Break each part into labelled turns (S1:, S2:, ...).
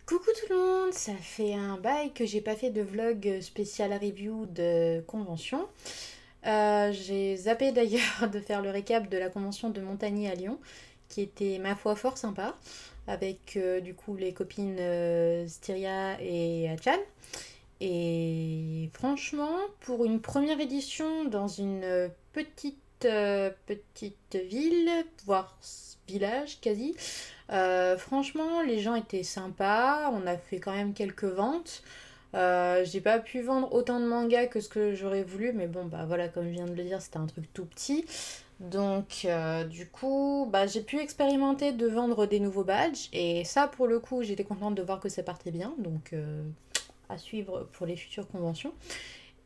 S1: Coucou tout le monde, ça fait un bail que j'ai pas fait de vlog spécial review de convention. J'ai zappé d'ailleurs de faire le récap de la convention de Montagny à Lyon, qui était ma foi fort sympa, avec du coup les copines Styria et Chan. Et franchement, pour une première édition dans une petite ville, voire village quasi, franchement, les gens étaient sympas. On a fait quand même quelques ventes. J'ai pas pu vendre autant de mangas que ce que j'aurais voulu, mais bon, bah voilà, comme je viens de le dire, c'était un truc tout petit. Donc, du coup, bah, j'ai pu expérimenter de vendre des nouveaux badges. Et ça, pour le coup, j'étais contente de voir que ça partait bien. Donc, à suivre pour les futures conventions.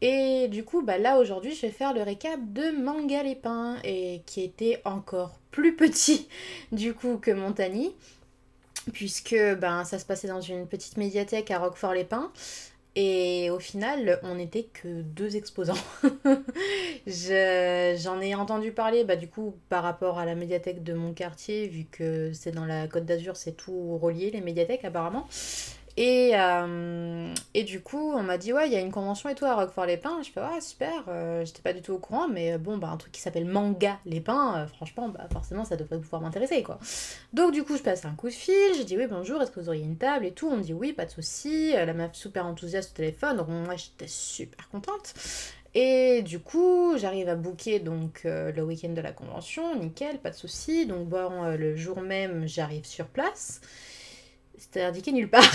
S1: Et du coup, bah là aujourd'hui, je vais faire le récap de Manga les Pins, et qui était encore plus petit du coup que Montagny, puisque ben ça se passait dans une petite médiathèque à Roquefort-les-Pins. Et au final, on n'était que deux exposants. J'en ai entendu parler, bah, du coup, par rapport à la médiathèque de mon quartier, vu que c'est dans la Côte d'Azur, c'est tout relié, les médiathèques apparemment. Et du coup, on m'a dit, ouais, il y a une convention et tout à Roquefort-les-Pins. Je fais, ouais, super, j'étais pas du tout au courant, mais bon, bah, un truc qui s'appelle Manga les Pins, franchement, bah, forcément, ça devrait pouvoir m'intéresser, quoi. Donc, du coup, je passe un coup de fil, j'ai dit, oui, bonjour, est-ce que vous auriez une table et tout? On me dit, oui, pas de souci. La meuf super enthousiaste au téléphone, donc moi, j'étais super contente. Et du coup, j'arrive à booker donc le week-end de la convention, nickel, pas de souci. Donc, bon, le jour même, j'arrive sur place. C'était indiqué nulle part.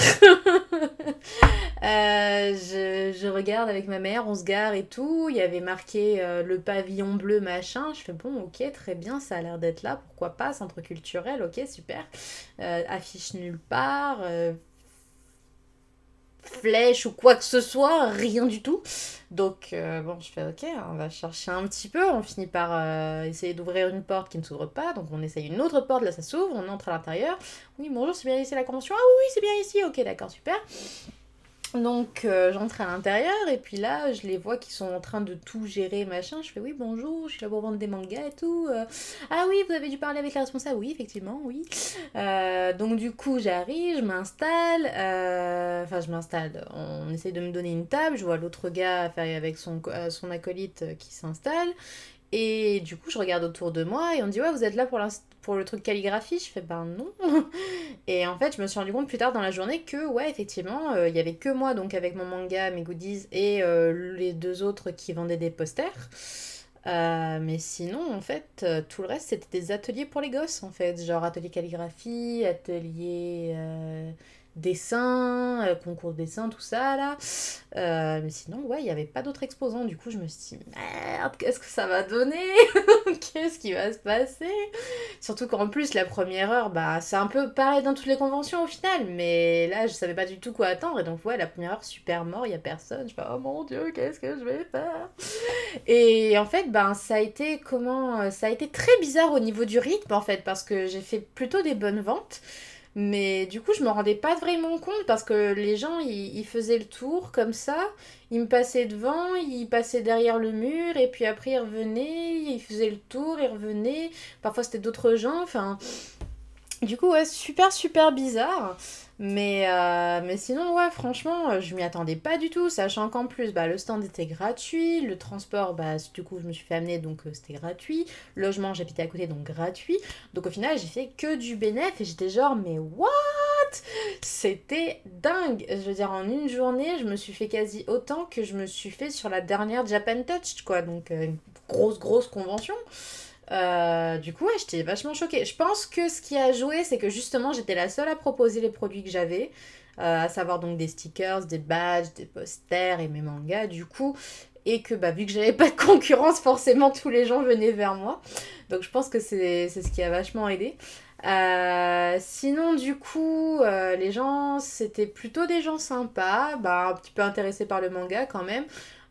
S1: Je regarde avec ma mère, on se gare et tout. Il y avait marqué le pavillon bleu, machin. Je fais bon, ok, très bien, ça a l'air d'être là. Pourquoi pas, centre culturel, ok, super. Affiche nulle part. Flèche ou quoi que ce soit, rien du tout. Donc, bon, je fais ok, on va chercher un petit peu. On finit par essayer d'ouvrir une porte qui ne s'ouvre pas. Donc, on essaye une autre porte, là ça s'ouvre, on entre à l'intérieur. Oui, bonjour, c'est bien ici la convention? Ah oui, oui, c'est bien ici. Ok, d'accord, super. Donc j'entre à l'intérieur et puis là je les vois qui sont en train de tout gérer machin. Je fais oui bonjour, je suis là pour vendre des mangas et tout. Ah oui vous avez dû parler avec la responsable. Oui effectivement oui. Donc du coup j'arrive, je m'installe. Enfin je m'installe. On essaye de me donner une table. Je vois l'autre gars faire avec son acolyte qui s'installe. Et du coup, je regarde autour de moi et on me dit ouais, vous êtes là pour le truc calligraphie. Je fais ben non. Et en fait, je me suis rendu compte plus tard dans la journée que ouais, effectivement, il y avait que moi donc avec mon manga, mes goodies et les deux autres qui vendaient des posters. Mais sinon, en fait, tout le reste, c'était des ateliers pour les gosses, en fait. Genre atelier calligraphie, atelier dessin, concours de dessin, tout ça, là. Mais sinon, ouais, il n'y avait pas d'autres exposants. Du coup, je me suis dit, merde, qu'est-ce que ça va donner? Qu'est-ce qui va se passer? Surtout qu'en plus, la première heure, bah, c'est un peu pareil dans toutes les conventions au final. Mais là, je savais pas du tout quoi attendre. Et donc, ouais, la première heure, super mort, il y a personne. Je fais, oh mon dieu, qu'est-ce que je vais faire? Et en fait, ben, ça a été très bizarre au niveau du rythme, en fait, parce que j'ai fait plutôt des bonnes ventes. Mais du coup, je me rendais pas vraiment compte parce que les gens, ils faisaient le tour comme ça. Ils me passaient devant, ils passaient derrière le mur, et puis après, ils revenaient, ils faisaient le tour, ils revenaient. Parfois, c'était d'autres gens. Enfin, du coup, ouais, super bizarre. Mais sinon, ouais, franchement, je m'y attendais pas du tout, sachant qu'en plus, bah, le stand était gratuit, le transport, bah, du coup, je me suis fait amener, donc c'était gratuit, le logement, j'habitais à côté, donc gratuit. Donc au final, j'ai fait que du bénéf et j'étais genre, mais what? C'était dingue! Je veux dire, en une journée, je me suis fait quasi autant que je me suis fait sur la dernière Japan Touch, quoi, donc une grosse convention. Du coup, ouais, j'étais vachement choquée. Je pense que ce qui a joué, c'est que justement, j'étais la seule à proposer les produits que j'avais, à savoir donc des stickers, des badges, des posters et mes mangas, du coup. Et que bah, vu que j'avais pas de concurrence, forcément, tous les gens venaient vers moi. Donc je pense que c'est ce qui a vachement aidé. Sinon, du coup, les gens, c'était plutôt des gens sympas, bah, un petit peu intéressés par le manga quand même.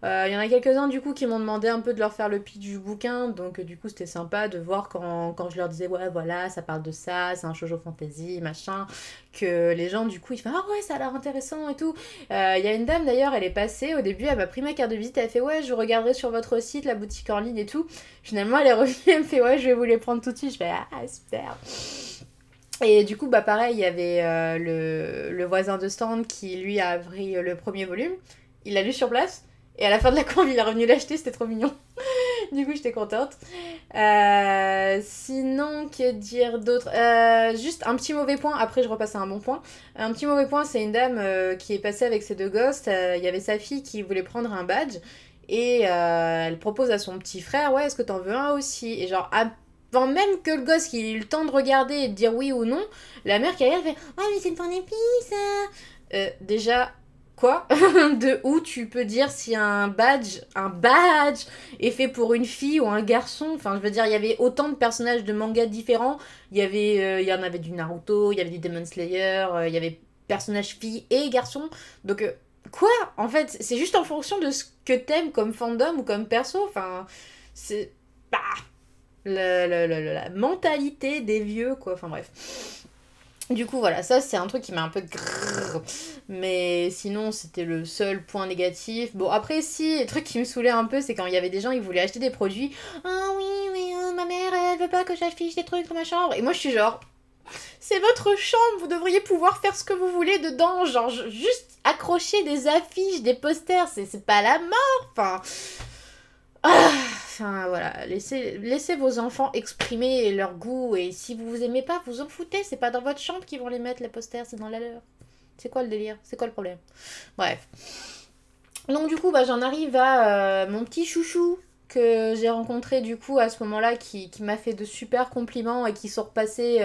S1: Il y en a quelques-uns du coup qui m'ont demandé un peu de leur faire le pitch du bouquin, donc du coup c'était sympa de voir quand je leur disais ouais voilà ça parle de ça, c'est un shoujo fantasy, machin, que les gens du coup ils font ah ouais ça a l'air intéressant et tout. Il y a une dame d'ailleurs, elle est passée, au début elle m'a pris ma carte de visite, elle fait ouais je regarderai sur votre site, la boutique en ligne et tout. Finalement elle est revenue, elle me fait ouais je vais vous les prendre tout de suite, je fais ah super. Et du coup, bah pareil, il y avait le voisin de stand qui, lui, a pris le premier volume. Il l'a lu sur place. Et à la fin de la courbe, il est revenu l'acheter, c'était trop mignon. Du coup, j'étais contente. Sinon, que dire d'autre? Juste un petit mauvais point, après je repasse à un bon point. Un petit mauvais point, c'est une dame qui est passée avec ses deux gosses. Il y avait sa fille qui voulait prendre un badge. Et elle propose à son petit frère, ouais, est-ce que t'en veux un aussi? Et genre, avant même que le gosse qu'il ait eu le temps de regarder et de dire oui ou non, la mère qui arrive fait, ouais, mais c'est pour les filles, ça. Déjà, quoi? De où tu peux dire si un badge est fait pour une fille ou un garçon? Enfin, je veux dire, il y avait autant de personnages de mangas différents. Il y en avait du Naruto, il y avait du Demon Slayer, il y avait personnages filles et garçons. Donc, quoi? En fait, c'est juste en fonction de ce que t'aimes comme fandom ou comme perso. Enfin, c'est. Bah, la mentalité des vieux, quoi. Enfin, bref. Du coup, voilà, ça c'est un truc qui m'a un peu grrr. Mais sinon, c'était le seul point négatif. Bon, après, si, le truc qui me saoulait un peu, c'est quand il y avait des gens, ils voulaient acheter des produits. Ah oui, mais ma mère, elle veut pas que j'affiche des trucs dans ma chambre. Et moi, je suis genre, c'est votre chambre, vous devriez pouvoir faire ce que vous voulez dedans. Genre, juste accrocher des affiches, des posters, c'est pas la mort. Enfin, voilà, laissez vos enfants exprimer leur goût. Et si vous vous aimez pas, vous en foutez. C'est pas dans votre chambre qu'ils vont les mettre, les posters, c'est dans la leur. C'est quoi le délire? C'est quoi le problème? Bref. Donc du coup, bah, j'en arrive à mon petit chouchou que j'ai rencontré du coup à ce moment-là qui m'a fait de super compliments et qui sont repassés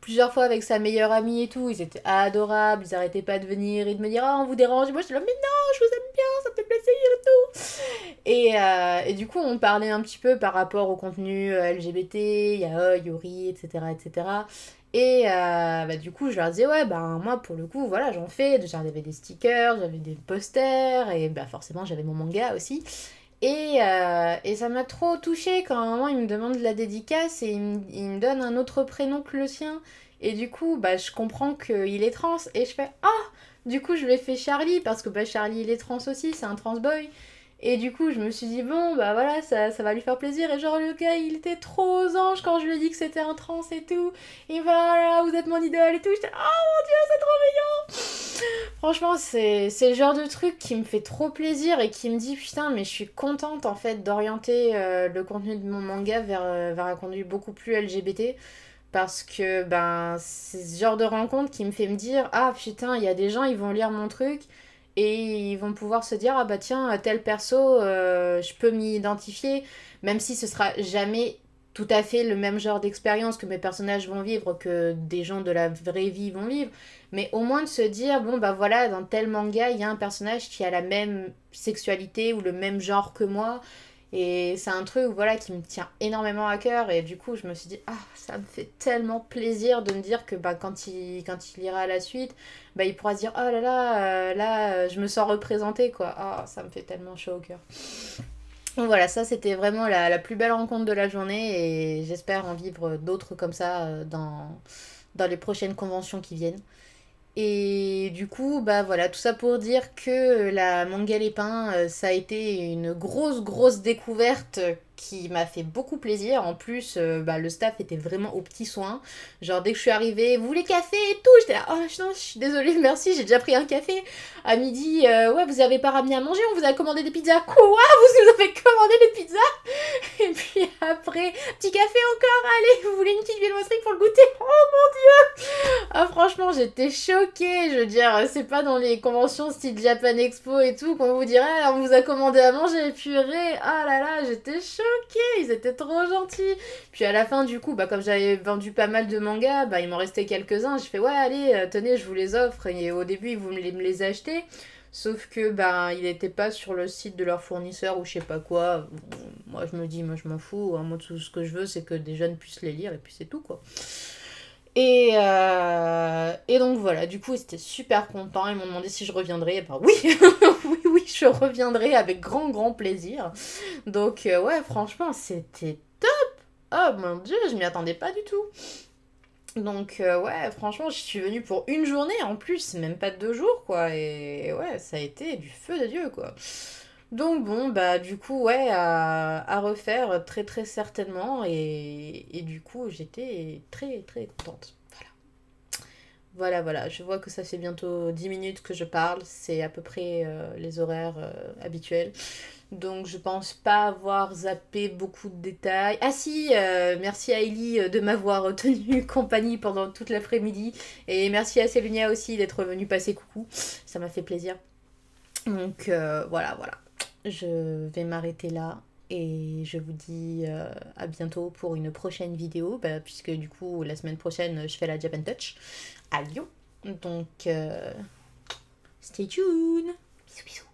S1: plusieurs fois avec sa meilleure amie et tout. Ils étaient adorables, ils arrêtaient pas de venir et de me dire «Ah, on vous dérange». Et moi j'étais là «Mais non, je vous aime bien, ça me fait plaisir et tout». Et du coup, on parlait un petit peu par rapport au contenu LGBT, yaoi, yuri, etc. etc. Et bah, du coup, je leur disais, ouais, bah, moi, pour le coup, voilà, j'en fais. J'avais des stickers, j'avais des posters, et bah, forcément, j'avais mon manga aussi. Et ça m'a trop touchée quand à un moment, il me demande de la dédicace et il me donne un autre prénom que le sien. Et du coup, bah, je comprends qu'il est trans. Et je fais, ah! Du coup, je lui ai fait Charlie, parce que bah, Charlie, il est trans aussi, c'est un trans boy. Et du coup, je me suis dit, bon, bah voilà, ça va lui faire plaisir. Et genre, le gars, il était trop aux anges quand je lui ai dit que c'était un trans et tout. Et voilà, vous êtes mon idole et tout. J'étais, oh mon dieu, c'est trop mignon! Franchement, c'est le genre de truc qui me fait trop plaisir et qui me dit, putain, mais je suis contente en fait d'orienter le contenu de mon manga vers un contenu beaucoup plus LGBT. Parce que ben, c'est ce genre de rencontre qui me fait me dire, ah putain, il y a des gens, ils vont lire mon truc. Et ils vont pouvoir se dire, ah bah tiens, tel perso, je peux m'y identifier, même si ce sera jamais tout à fait le même genre d'expérience que mes personnages vont vivre, que des gens de la vraie vie vont vivre. Mais au moins de se dire, bon bah voilà, dans tel manga, il y a un personnage qui a la même sexualité ou le même genre que moi. Et c'est un truc voilà, qui me tient énormément à cœur. Et du coup, je me suis dit, ah, ça me fait tellement plaisir de me dire que bah, quand il ira à la suite, bah, il pourra se dire, oh là là, je me sens représentée, quoi. Ah, ça me fait tellement chaud au cœur. Donc voilà, ça c'était vraiment la plus belle rencontre de la journée. Et j'espère en vivre d'autres comme ça dans les prochaines conventions qui viennent. Et du coup, bah voilà, tout ça pour dire que la manga Les Pins, ça a été une grosse, grosse découverte qui m'a fait beaucoup plaisir. En plus, bah, le staff était vraiment aux petits soins. Genre, dès que je suis arrivée, vous voulez café et tout? J'étais là, oh non, je suis désolée, merci, j'ai déjà pris un café. À midi, ouais, vous avez pas ramené à manger, on vous a commandé des pizzas. Quoi? Vous nous avez commandé des pizzas? Et puis après, petit café encore, allez, vous voulez une petite viennoiserie pour le goûter? Oh mon dieu! Ah franchement, j'étais choquée, je veux dire, c'est pas dans les conventions style Japan Expo et tout qu'on vous dirait, ah, on vous a commandé à manger, purée, ah là là, j'étais choquée, ils étaient trop gentils. Puis à la fin du coup, bah comme j'avais vendu pas mal de mangas, bah il m'en restait quelques-uns, je fais ouais allez, tenez, je vous les offre, et au début ils voulaient me les acheter. Sauf que ben il n'était pas sur le site de leur fournisseur ou je sais pas quoi. Bon, moi je me dis, moi je m'en fous. Moi tout ce que je veux c'est que des jeunes puissent les lire et puis c'est tout quoi. Et donc voilà, du coup, ils étaient super contents. Ils m'ont demandé si je reviendrais. Et ben oui, oui, oui, je reviendrai avec grand, grand plaisir. Donc ouais, franchement, c'était top. Oh mon dieu, je m'y attendais pas du tout. Donc ouais, franchement, je suis venue pour une journée en plus, même pas 2 jours, quoi. Et ouais, ça a été du feu de Dieu, quoi. Donc bon, bah du coup, ouais, à refaire très très certainement. Et du coup, j'étais très très contente. Voilà. Voilà, voilà, je vois que ça fait bientôt 10 minutes que je parle, c'est à peu près les horaires habituels. Donc je pense pas avoir zappé beaucoup de détails. Ah si, merci à Ellie de m'avoir tenu compagnie pendant toute l'après-midi. Et merci à Célunia aussi d'être venue passer coucou. Ça m'a fait plaisir. Donc voilà, voilà. Je vais m'arrêter là. Et je vous dis à bientôt pour une prochaine vidéo. Bah, puisque du coup, la semaine prochaine, je fais la Japan Touch à Lyon. Donc, stay tuned. Bisous, bisous.